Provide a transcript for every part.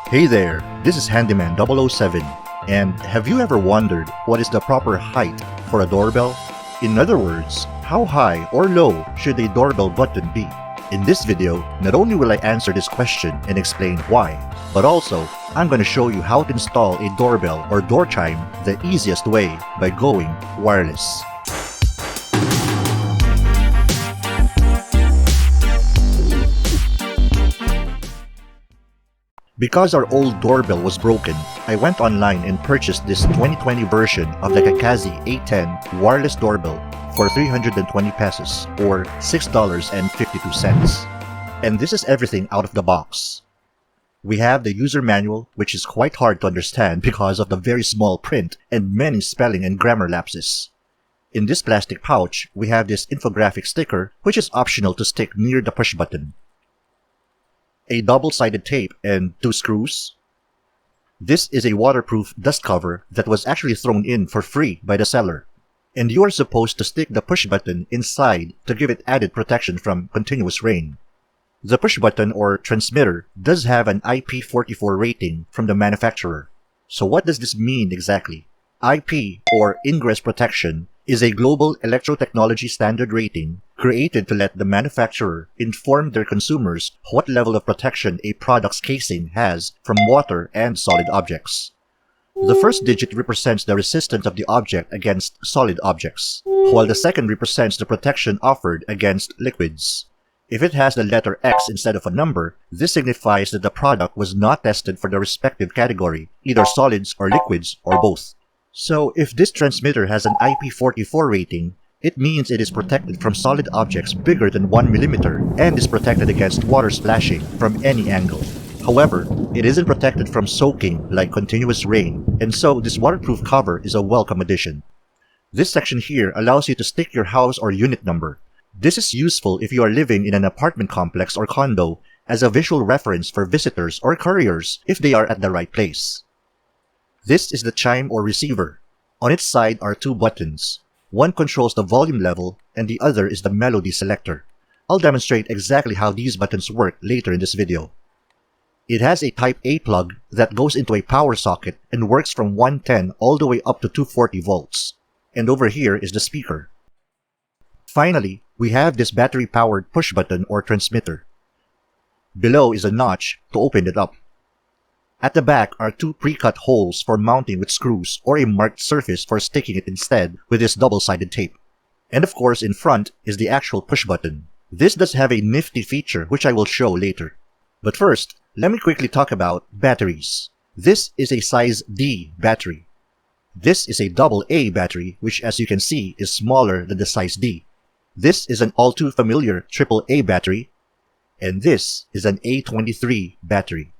Hey there, this is HanDIYman 007, and have you ever wondered what is the proper height for a doorbell? In other words, how high or low should a doorbell button be? In this video, not only will I answer this question and explain why, but also I'm going to show you how to install a doorbell or door chime the easiest way by going wireless. Because our old doorbell was broken, I went online and purchased this 2020 version of the Cacazi A10 Wireless Doorbell for 320 pesos or $6.52. And this is everything out of the box. We have the user manual, which is quite hard to understand because of the very small print and many spelling and grammar lapses. In this plastic pouch, we have this infographic sticker, which is optional to stick near the push button. A double-sided tape and 2 screws. This is a waterproof dust cover that was actually thrown in for free by the seller. And you are supposed to stick the push button inside to give it added protection from continuous rain. The push button or transmitter does have an IP44 rating from the manufacturer. So what does this mean exactly? IP, or Ingress Protection, is a global electrotechnology standard rating created to let the manufacturer inform their consumers what level of protection a product's casing has from water and solid objects. The first digit represents the resistance of the object against solid objects, while the second represents the protection offered against liquids. If it has the letter X instead of a number, this signifies that the product was not tested for the respective category, either solids or liquids or both. So, if this transmitter has an IP44 rating, it means it is protected from solid objects bigger than 1 mm and is protected against water splashing from any angle. However, it isn't protected from soaking like continuous rain, and so this waterproof cover is a welcome addition. This section here allows you to stick your house or unit number. This is useful if you are living in an apartment complex or condo as a visual reference for visitors or couriers if they are at the right place. This is the chime or receiver. On its side are 2 buttons. One controls the volume level and the other is the melody selector. I'll demonstrate exactly how these buttons work later in this video. It has a Type A plug that goes into a power socket and works from 110 all the way up to 240 volts. And over here is the speaker. Finally, we have this battery-powered push button or transmitter. Below is a notch to open it up. At the back are 2 pre-cut holes for mounting with screws or a marked surface for sticking it instead with this double-sided tape. And of course, in front is the actual push button. This does have a nifty feature which I will show later. But first, let me quickly talk about batteries. This is a size D battery. This is a AA battery, which as you can see is smaller than the size D. This is an all too familiar AAA battery. And this is an A23 battery.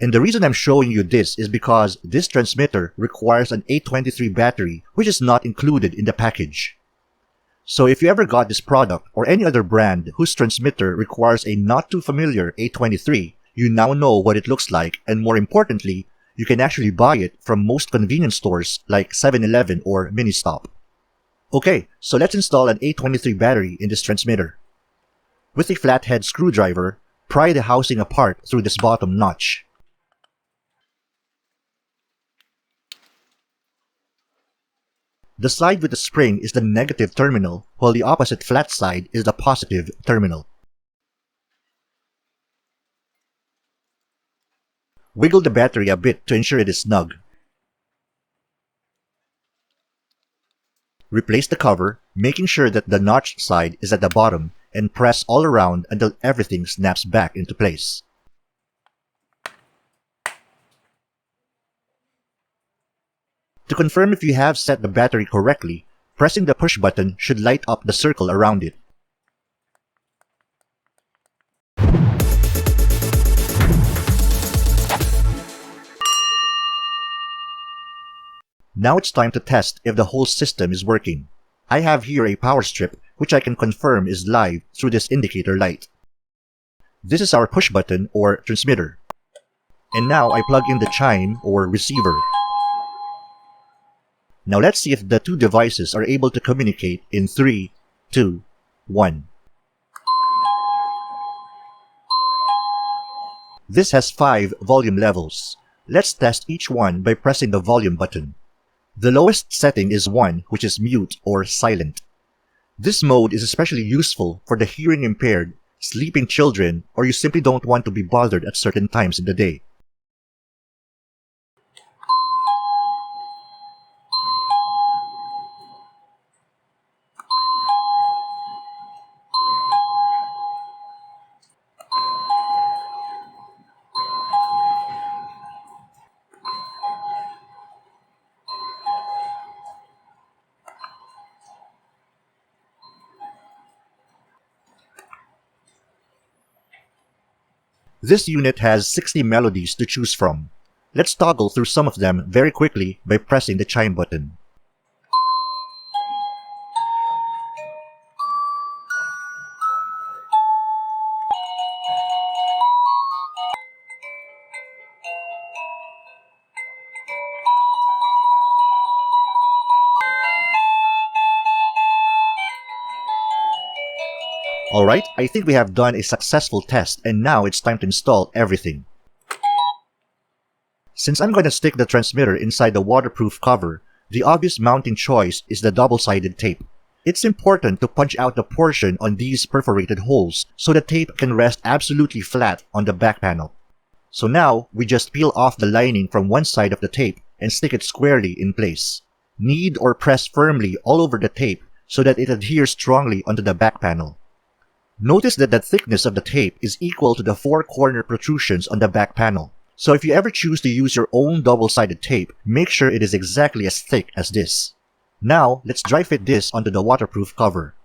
And the reason I'm showing you this is because this transmitter requires an A23 battery which is not included in the package. So if you ever got this product or any other brand whose transmitter requires a not too familiar A23, you now know what it looks like, and more importantly, you can actually buy it from most convenience stores like 7-Eleven or Ministop. Okay, so let's install an A23 battery in this transmitter. With a flathead screwdriver, pry the housing apart through this bottom notch. The side with the spring is the negative terminal, while the opposite flat side is the positive terminal. Wiggle the battery a bit to ensure it is snug. Replace the cover, making sure that the notched side is at the bottom, and press all around until everything snaps back into place. To confirm if you have set the battery correctly, pressing the push button should light up the circle around it. Now it's time to test if the whole system is working. I have here a power strip which I can confirm is live through this indicator light. This is our push button or transmitter. And now I plug in the chime or receiver. Now let's see if the 2 devices are able to communicate in 3, 2, 1. This has 5 volume levels. Let's test each one by pressing the volume button. The lowest setting is 1, which is mute or silent. This mode is especially useful for the hearing impaired, sleeping children, or you simply don't want to be bothered at certain times in the day. This unit has 60 melodies to choose from. Let's toggle through some of them very quickly by pressing the chime button. Alright, I think we have done a successful test and now it's time to install everything. Since I'm going to stick the transmitter inside the waterproof cover, the obvious mounting choice is the double-sided tape. It's important to punch out the portion on these perforated holes so the tape can rest absolutely flat on the back panel. So now, we just peel off the lining from one side of the tape and stick it squarely in place. Knead or press firmly all over the tape so that it adheres strongly onto the back panel. Notice that the thickness of the tape is equal to the 4 corner protrusions on the back panel. So if you ever choose to use your own double-sided tape, make sure it is exactly as thick as this. Now, let's dry fit this onto the waterproof cover.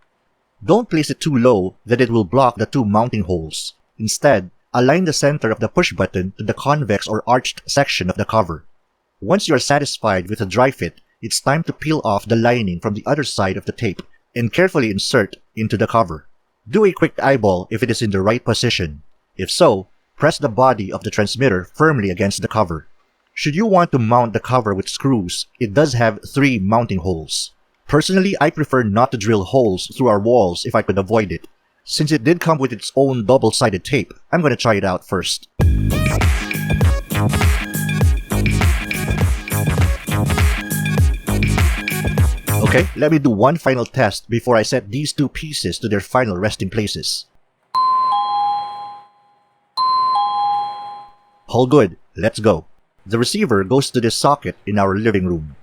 Don't place it too low that it will block the 2 mounting holes. Instead, align the center of the push button to the convex or arched section of the cover. Once you are satisfied with the dry fit, it's time to peel off the lining from the other side of the tape and carefully insert into the cover. Do a quick eyeball if it is in the right position. If so, press the body of the transmitter firmly against the cover. Should you want to mount the cover with screws, it does have 3 mounting holes. Personally, I prefer not to drill holes through our walls if I could avoid it. Since it did come with its own double-sided tape, I'm going to try it out first. Okay, let me do one final test before I set these 2 pieces to their final resting places. All good, let's go. The receiver goes to this socket in our living room.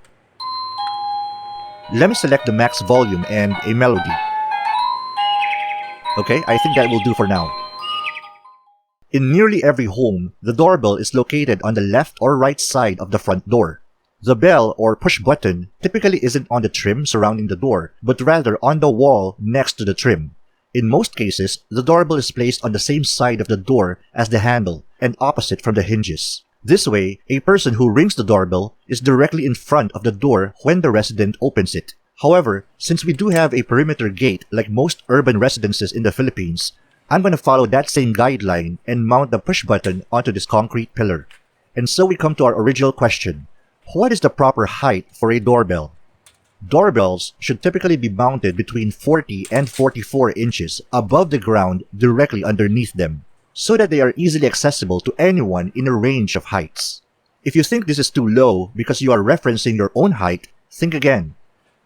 Let me select the max volume and a melody. Okay, I think that will do for now. In nearly every home, the doorbell is located on the left or right side of the front door. The bell or push button typically isn't on the trim surrounding the door, but rather on the wall next to the trim. In most cases, the doorbell is placed on the same side of the door as the handle and opposite from the hinges. This way, a person who rings the doorbell is directly in front of the door when the resident opens it. However, since we do have a perimeter gate like most urban residences in the Philippines, I'm going to follow that same guideline and mount the push button onto this concrete pillar. And so we come to our original question. What is the proper height for a doorbell? Doorbells should typically be mounted between 40 and 44 inches above the ground directly underneath them, so that they are easily accessible to anyone in a range of heights. If you think this is too low because you are referencing your own height, think again.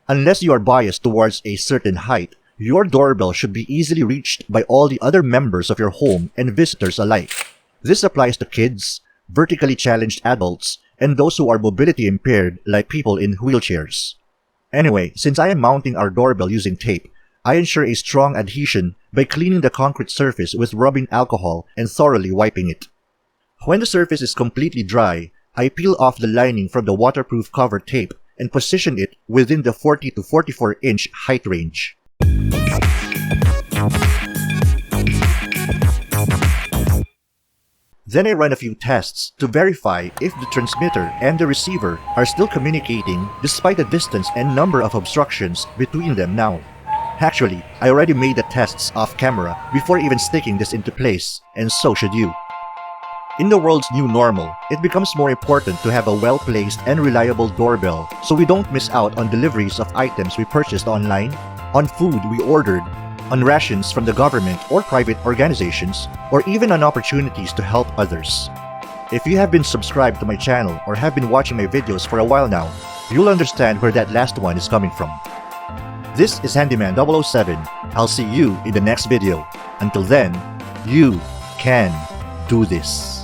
Unless you are biased towards a certain height, your doorbell should be easily reached by all the other members of your home and visitors alike. This applies to kids, vertically challenged adults, and those who are mobility impaired like people in wheelchairs. Anyway, since I am mounting our doorbell using tape, I ensure a strong adhesion by cleaning the concrete surface with rubbing alcohol and thoroughly wiping it. When the surface is completely dry, I peel off the lining from the waterproof cover tape and position it within the 40 to 44 inch height range. Then I run a few tests to verify if the transmitter and the receiver are still communicating despite the distance and number of obstructions between them now. Actually, I already made the tests off camera before even sticking this into place, and so should you. In the world's new normal, it becomes more important to have a well-placed and reliable doorbell so we don't miss out on deliveries of items we purchased online, on food we ordered, on rations from the government or private organizations, or even on opportunities to help others. If you have been subscribed to my channel or have been watching my videos for a while now, you'll understand where that last one is coming from. This is HanDIYman 007. I'll see you in the next video. Until then, you can do this.